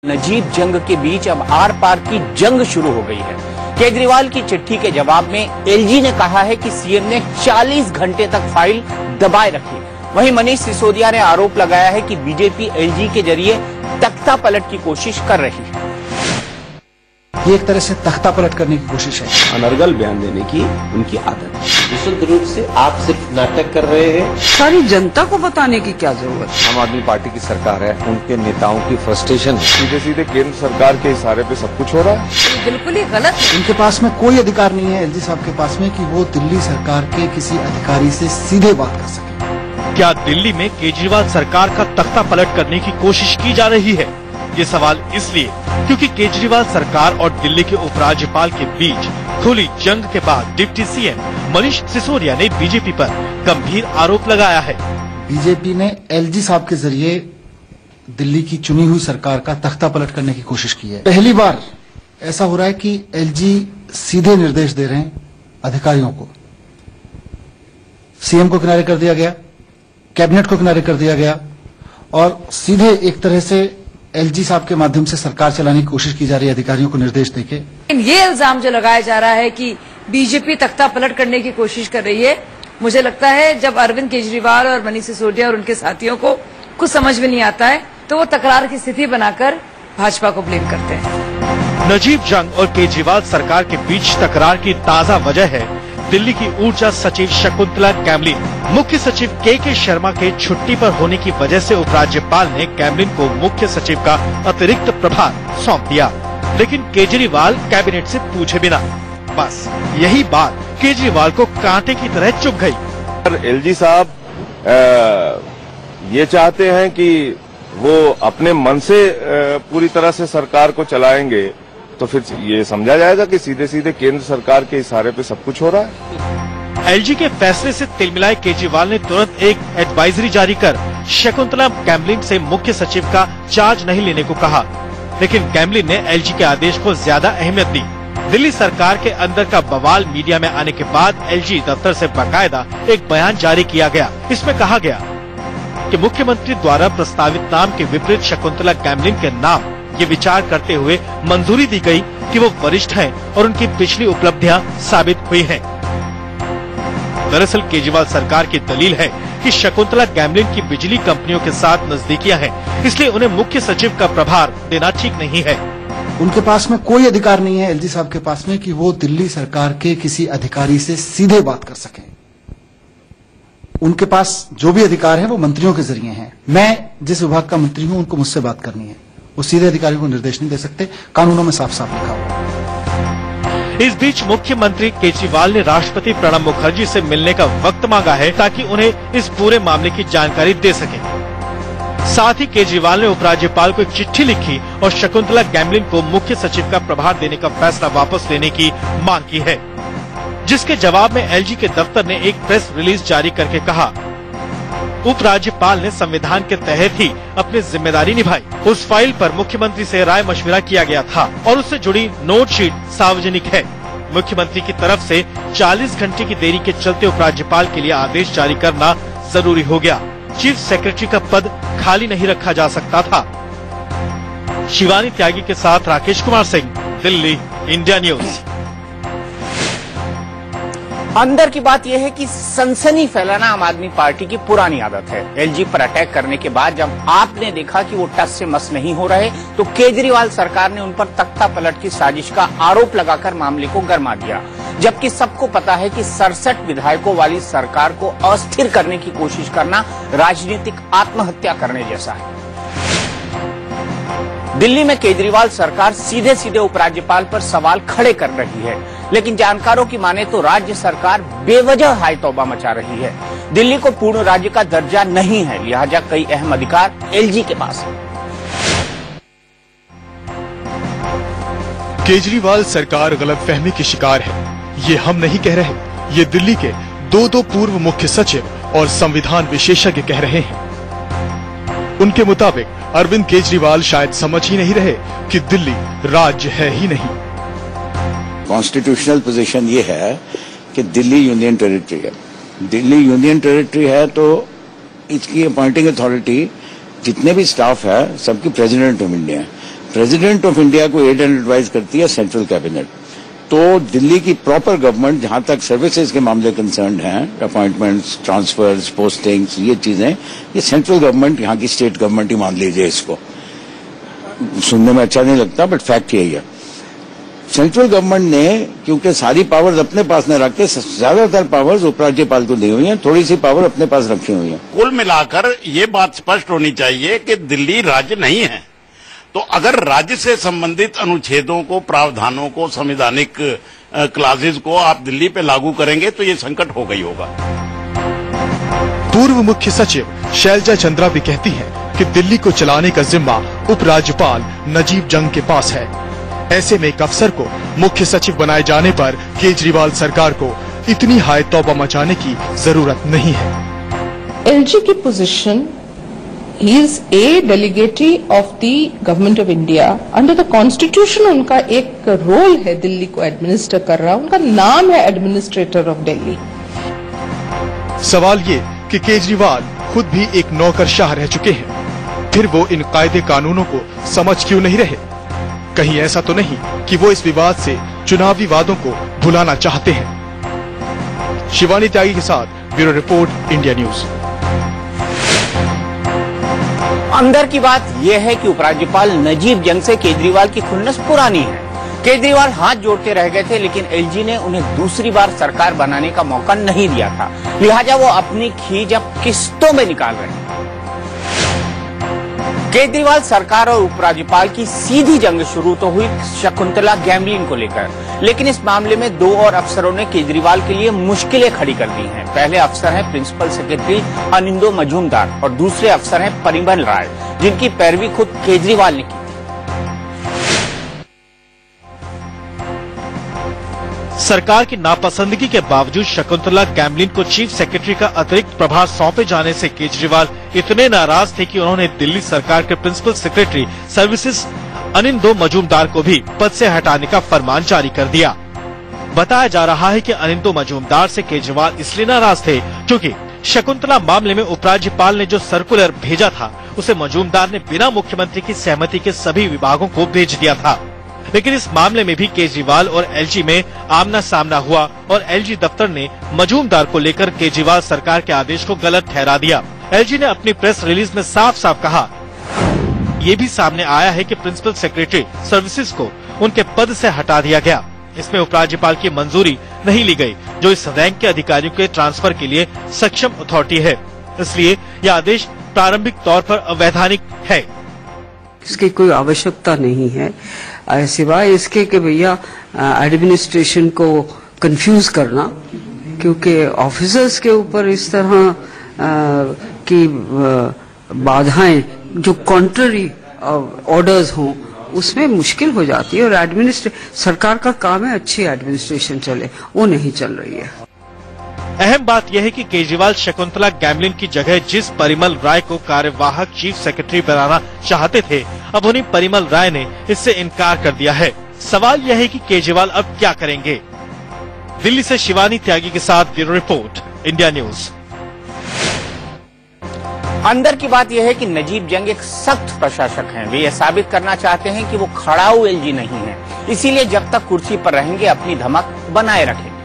नजीब जंग के बीच अब आर पार की जंग शुरू हो गई है। केजरीवाल की चिट्ठी के जवाब में एलजी ने कहा है कि सीएम ने 40 घंटे तक फाइल दबाए रखी। वहीं मनीष सिसोदिया ने आरोप लगाया है कि बीजेपी एलजी के जरिए तख्ता पलट की कोशिश कर रही है। ये एक तरह से तख्ता पलट करने की कोशिश है। अनर्गल बयान देने की उनकी आदत है। विशुद्ध रूप से आप सिर्फ नाटक कर रहे हैं। सारी जनता को बताने की क्या जरूरत है। आम आदमी पार्टी की सरकार है, उनके नेताओं की फ्रस्ट्रेशन है। सीधे सीधे केंद्र सरकार के इशारे पे सब कुछ हो रहा है। बिल्कुल ही गलत है। उनके पास में कोई अधिकार नहीं है एलजी साहब के पास में कि वो दिल्ली सरकार के किसी अधिकारी से सीधे बात कर सके। क्या दिल्ली में केजरीवाल सरकार का तख्ता पलट करने की कोशिश की जा रही है? ये सवाल इसलिए क्योंकि केजरीवाल सरकार और दिल्ली के उपराज्यपाल के बीच खुली जंग के बाद डिप्टी सीएम मनीष सिसोदिया ने बीजेपी पर गंभीर आरोप लगाया है। बीजेपी ने एलजी साहब के जरिए दिल्ली की चुनी हुई सरकार का तख्ता पलट करने की कोशिश की है। पहली बार ऐसा हो रहा है कि एलजी सीधे निर्देश दे रहे हैं अधिकारियों को। सीएम को किनारे कर दिया गया, कैबिनेट को किनारे कर दिया गया और सीधे एक तरह से एलजी साहब के माध्यम से सरकार चलाने की कोशिश की जा रही है अधिकारियों को निर्देश देके। ये इल्जाम जो लगाया जा रहा है कि बीजेपी तख्ता पलट करने की कोशिश कर रही है, मुझे लगता है जब अरविंद केजरीवाल और मनीष सिसोदिया और उनके साथियों को कुछ समझ में नहीं आता है तो वो तकरार की स्थिति बनाकर भाजपा को ब्लेम करते हैं। नजीब जंग और केजरीवाल सरकार के बीच तकरार की ताजा वजह है दिल्ली की ऊर्जा सचिव शकुंतला कैमलिन। मुख्य सचिव के शर्मा के छुट्टी पर होने की वजह से उपराज्यपाल ने कैमलिन को मुख्य सचिव का अतिरिक्त प्रभार सौंप दिया, लेकिन केजरीवाल कैबिनेट से पूछे बिना। बस यही बात केजरीवाल को कांटे की तरह चुभ गई। एलजी साहब ये चाहते हैं कि वो अपने मन से पूरी तरह से सरकार को चलाएंगे तो फिर ये समझा जाएगा कि सीधे सीधे केंद्र सरकार के इशारे पे सब कुछ हो रहा है। एलजी के फैसले से तिलमिलाए केजरीवाल ने तुरंत एक एडवाइजरी जारी कर शकुंतला कैमलिन से मुख्य सचिव का चार्ज नहीं लेने को कहा, लेकिन कैमलिन ने एलजी के आदेश को ज्यादा अहमियत दी। दिल्ली सरकार के अंदर का बवाल मीडिया में आने के बाद एलजी दफ्तर से बाकायदा एक बयान जारी किया गया। इसमें कहा गया कि मुख्यमंत्री द्वारा प्रस्तावित नाम के विपरीत शकुंतला कैमलिन के नाम ये विचार करते हुए मंजूरी दी गई कि वो वरिष्ठ हैं और उनकी पिछली उपलब्धियां साबित हुई हैं। दरअसल केजरीवाल सरकार की दलील है कि शकुंतला कैमलिन की बिजली कंपनियों के साथ नजदीकियां हैं, इसलिए उन्हें मुख्य सचिव का प्रभार देना ठीक नहीं है। उनके पास में कोई अधिकार नहीं है एलजी साहब के पास में कि वो दिल्ली सरकार के किसी अधिकारी से सीधे बात कर सकें। उनके पास जो भी अधिकार है वो मंत्रियों के जरिए हैं। मैं जिस विभाग का मंत्री हूं उनको मुझसे बात करनी है, वो सीधे अधिकारियों को निर्देश नहीं दे सकते। कानूनों में साफ साफ लिखा हुआ। इस बीच मुख्यमंत्री केजरीवाल ने राष्ट्रपति प्रणब मुखर्जी से मिलने का वक्त मांगा है ताकि उन्हें इस पूरे मामले की जानकारी दे सके। साथ ही केजरीवाल ने उपराज्यपाल को एक चिट्ठी लिखी और शकुंतला कैमलिन को मुख्य सचिव का प्रभार देने का फैसला वापस लेने की मांग की है, जिसके जवाब में एलजी के दफ्तर ने एक प्रेस रिलीज जारी करके कहा, उपराज्यपाल ने संविधान के तहत ही अपनी जिम्मेदारी निभाई। उस फाइल पर मुख्यमंत्री से राय मशविरा किया गया था और उससे जुड़ी नोट शीट सार्वजनिक है। मुख्यमंत्री की तरफ से 40 घंटे की देरी के चलते उपराज्यपाल के लिए आदेश जारी करना जरूरी हो गया। चीफ सेक्रेटरी का पद खाली नहीं रखा जा सकता था। शिवानी त्यागी के साथ राकेश कुमार सिंह, दिल्ली, इंडिया न्यूज। अंदर की बात यह है कि सनसनी फैलाना आम आदमी पार्टी की पुरानी आदत है। एलजी पर अटैक करने के बाद जब आपने देखा कि वो टस से मस नहीं हो रहे तो केजरीवाल सरकार ने उन पर तख्ता पलट की साजिश का आरोप लगाकर मामले को गरमा दिया, जबकि सबको पता है कि 67 विधायकों वाली सरकार को अस्थिर करने की कोशिश करना राजनीतिक आत्महत्या करने जैसा है। दिल्ली में केजरीवाल सरकार सीधे सीधे उपराज्यपाल पर सवाल खड़े कर रही है, लेकिन जानकारों की माने तो राज्य सरकार बेवजह हाय तौबा मचा रही है। दिल्ली को पूर्ण राज्य का दर्जा नहीं है, लिहाजा कई अहम अधिकार एलजी के पास है। केजरीवाल सरकार गलतफहमी की शिकार है, ये हम नहीं कह रहे, ये दिल्ली के दो पूर्व मुख्य सचिव और संविधान विशेषज्ञ कह रहे हैं। उनके मुताबिक अरविंद केजरीवाल शायद समझ ही नहीं रहे कि दिल्ली राज्य है ही नहीं। कॉन्स्टिट्यूशनल पोजीशन ये है कि दिल्ली यूनियन टेरिटरी है। दिल्ली यूनियन टेरिटरी है तो इसकी अपॉइंटिंग अथॉरिटी जितने भी स्टाफ है सबकी प्रेसिडेंट ऑफ इंडिया है। प्रेसिडेंट ऑफ इंडिया को एड एंड एडवाइस करती है सेंट्रल कैबिनेट। तो दिल्ली की प्रॉपर गवर्नमेंट जहां तक सर्विसेज के मामले कंसर्न हैं, अपॉइंटमेंट्स, ट्रांसफर्स, पोस्टिंग्स, ये चीजें, ये सेंट्रल गवर्नमेंट, यहाँ की स्टेट गवर्नमेंट ही मान लीजिए इसको। सुनने में अच्छा नहीं लगता बट फैक्ट यही है। सेंट्रल गवर्नमेंट ने क्योंकि सारी पावर्स अपने पास न रख के ज्यादातर पावर्स उपराज्यपाल को दी हुई हैं, थोड़ी सी पावर अपने पास रखी हुई है। कुल मिलाकर ये बात स्पष्ट होनी चाहिए कि दिल्ली राज्य नहीं है। तो अगर राज्य से संबंधित अनुच्छेदों को, प्रावधानों को, संवैधानिक क्लासेज को आप दिल्ली पे लागू करेंगे तो ये संकट हो गई होगा। पूर्व मुख्य सचिव शैलजा चंद्रा भी कहती हैं कि दिल्ली को चलाने का जिम्मा उपराज्यपाल नजीब जंग के पास है। ऐसे में एक अफसर को मुख्य सचिव बनाए जाने पर केजरीवाल सरकार को इतनी हाय तौबा मचाने की जरूरत नहीं है। एलजी की position, he is a delegate of the government of India. Under the constitution उनका एक रोल है दिल्ली को एडमिनिस्टर कर रहा, उनका नाम है एडमिनिस्ट्रेटर ऑफ दिल्ली। सवाल ये कि केजरीवाल खुद भी एक नौकरशाह रह चुके हैं, फिर वो इन कायदे कानूनों को समझ क्यों नहीं रहे? कहीं ऐसा तो नहीं कि वो इस विवाद से चुनावी वादों को भुलाना चाहते हैं? शिवानी त्यागी के साथ ब्यूरो रिपोर्ट, इंडिया न्यूज। अंदर की बात यह है कि उपराज्यपाल नजीब जंग से केजरीवाल की खुन्नस पुरानी है। केजरीवाल हाथ जोड़ते रह गए थे, लेकिन एलजी ने उन्हें दूसरी बार सरकार बनाने का मौका नहीं दिया था, लिहाजा वो अपनी खींच अब किस्तों में निकाल रहे हैं। केजरीवाल सरकार और उपराज्यपाल की सीधी जंग शुरू तो हुई शकुंतला गैमलिन को लेकर, लेकिन इस मामले में दो और अफसरों ने केजरीवाल के लिए मुश्किलें खड़ी कर दी हैं। पहले अफसर हैं प्रिंसिपल सेक्रेटरी अनिंदो मजूमदार और दूसरे अफसर हैं परिमल राय, जिनकी पैरवी खुद केजरीवाल ने की। सरकार की नापसंदगी के बावजूद शकुंतला गैमलिन को चीफ सेक्रेटरी का अतिरिक्त प्रभार सौंपे जाने से केजरीवाल इतने नाराज थे कि उन्होंने दिल्ली सरकार के principal secretary services Anindo Majumdar को भी पद से हटाने का फरमान जारी कर दिया। बताया जा रहा है कि अनिंदो मजूमदार से केजरीवाल इसलिए नाराज थे क्योंकि शकुंतला मामले में उपराज्यपाल ने जो सर्कुलर भेजा था उसे मजूमदार ने बिना मुख्यमंत्री की सहमति के सभी विभागों को भेज दिया था। लेकिन इस मामले में भी केजरीवाल और एलजी में आमना सामना हुआ और एलजी दफ्तर ने मजूमदार को लेकर केजरीवाल सरकार के आदेश को गलत ठहरा दिया। एलजी ने अपनी प्रेस रिलीज में साफ साफ कहा, ये भी सामने आया है कि प्रिंसिपल सेक्रेटरी सर्विसेज को उनके पद से हटा दिया गया। इसमें उपराज्यपाल की मंजूरी नहीं ली गई, जो इस रैंक के अधिकारियों के ट्रांसफर के लिए सक्षम अथॉरिटी है। इसलिए यह आदेश प्रारंभिक तौर पर अवैधानिक है। इसकी कोई आवश्यकता नहीं है, सिवाय इसके कि भैया एडमिनिस्ट्रेशन को कंफ्यूज करना, क्योंकि ऑफिसर्स के ऊपर इस तरह की बाधाएं जो कॉन्ट्ररी ऑर्डर्स हों उसमें मुश्किल हो जाती है। और सरकार का काम है अच्छी एडमिनिस्ट्रेशन चले, वो नहीं चल रही है। अहम बात यह है कि केजरीवाल शकुंतला गैमलिन की जगह जिस परिमल राय को कार्यवाहक चीफ सेक्रेटरी बनाना चाहते थे, अब उन्हीं परिमल राय ने इससे इनकार कर दिया है। सवाल यह है कि केजरीवाल अब क्या करेंगे? दिल्ली से शिवानी त्यागी के साथ ब्यूरो रिपोर्ट, इंडिया न्यूज। अंदर की बात यह है कि नजीब जंग एक सख्त प्रशासक हैं। वे यह साबित करना चाहते हैं कि वो खड़ाऊ एलजी नहीं है, इसीलिए जब तक कुर्सी पर रहेंगे अपनी धमक बनाए रखेंगे।